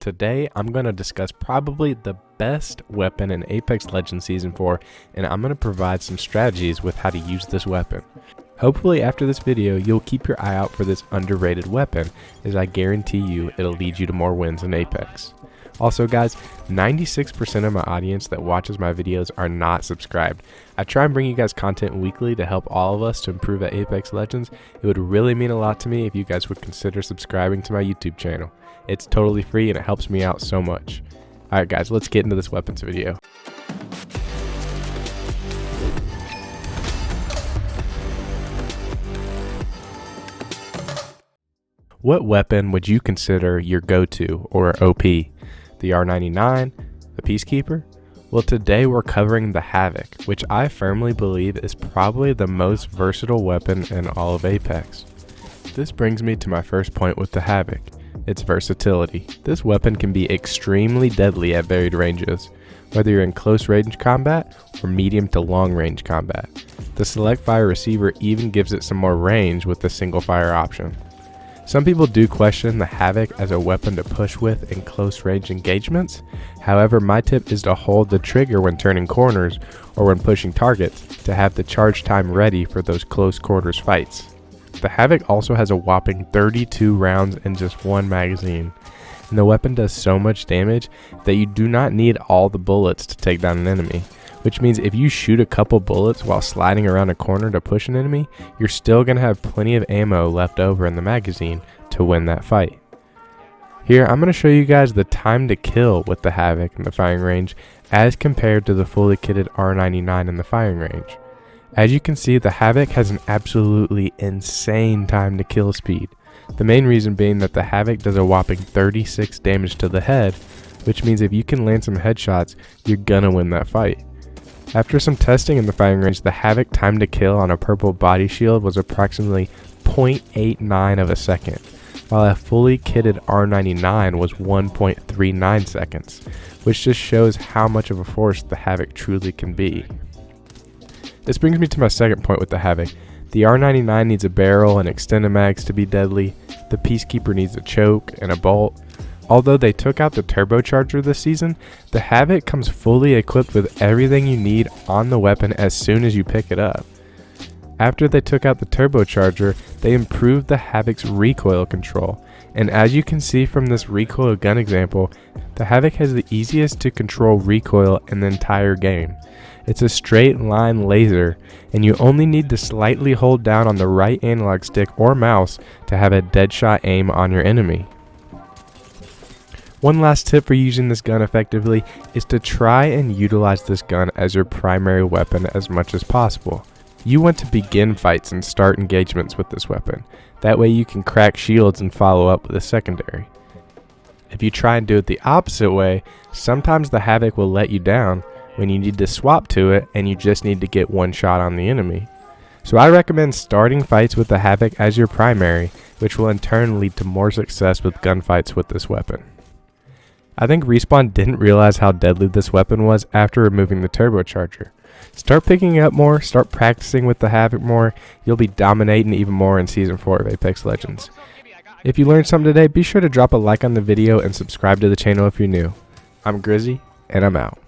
Today, I'm going to discuss probably the best weapon in Apex Legends Season 4, and I'm going to provide some strategies with how to use this weapon. Hopefully after this video, you'll keep your eye out for this underrated weapon, as I guarantee you it'll lead you to more wins in Apex. Also guys, 96% of my audience that watches my videos are not subscribed. I try and bring you guys content weekly to help all of us to improve at Apex Legends. It would really mean a lot to me if you guys would consider subscribing to my YouTube channel. It's totally free and it helps me out so much. Alright guys, let's get into this weapons video. What weapon would you consider your go-to or OP? The R99? The Peacekeeper? Well, today we're covering the Havoc, which I firmly believe is probably the most versatile weapon in all of Apex. This brings me to my first point with the Havoc. Its versatility. This weapon can be extremely deadly at varied ranges, whether you're in close range combat or medium to long range combat. The select fire receiver even gives it some more range with the single fire option. Some people do question the Havoc as a weapon to push with in close range engagements. However, my tip is to hold the trigger when turning corners or when pushing targets to have the charge time ready for those close quarters fights. The Havoc also has a whopping 32 rounds in just one magazine, and the weapon does so much damage that you do not need all the bullets to take down an enemy, which means if you shoot a couple bullets while sliding around a corner to push an enemy, you're still going to have plenty of ammo left over in the magazine to win that fight. Here I'm going to show you guys the time to kill with the Havoc in the firing range as compared to the fully kitted R99 in the firing range. As you can see, the Havoc has an absolutely insane time to kill speed. The main reason being that the Havoc does a whopping 36 damage to the head, which means if you can land some headshots, you're gonna win that fight. After some testing in the firing range, the Havoc time to kill on a purple body shield was approximately 0.89 of a second, while a fully kitted R99 was 1.39 seconds, which just shows how much of a force the Havoc truly can be. This brings me to my second point with the Havoc. The R99 needs a barrel and extended mags to be deadly. The Peacekeeper needs a choke and a bolt. Although they took out the turbocharger this season, the Havoc comes fully equipped with everything you need on the weapon as soon as you pick it up. After they took out the turbocharger, they improved the Havoc's recoil control. And as you can see from this recoil gun example, the Havoc has the easiest to control recoil in the entire game. It's a straight line laser, and you only need to slightly hold down on the right analog stick or mouse to have a deadshot aim on your enemy. One last tip for using this gun effectively is to try and utilize this gun as your primary weapon as much as possible. You want to begin fights and start engagements with this weapon. That way you can crack shields and follow up with a secondary. If you try and do it the opposite way, sometimes the Havoc will let you down when you need to swap to it and you just need to get one shot on the enemy. So I recommend starting fights with the Havoc as your primary, which will in turn lead to more success with gunfights with this weapon. I think Respawn didn't realize how deadly this weapon was after removing the turbocharger. Start picking it up more, start practicing with the Havoc more, you'll be dominating even more in Season 4 of Apex Legends. If you learned something today, be sure to drop a like on the video and subscribe to the channel if you're new. I'm Grizzy, and I'm out.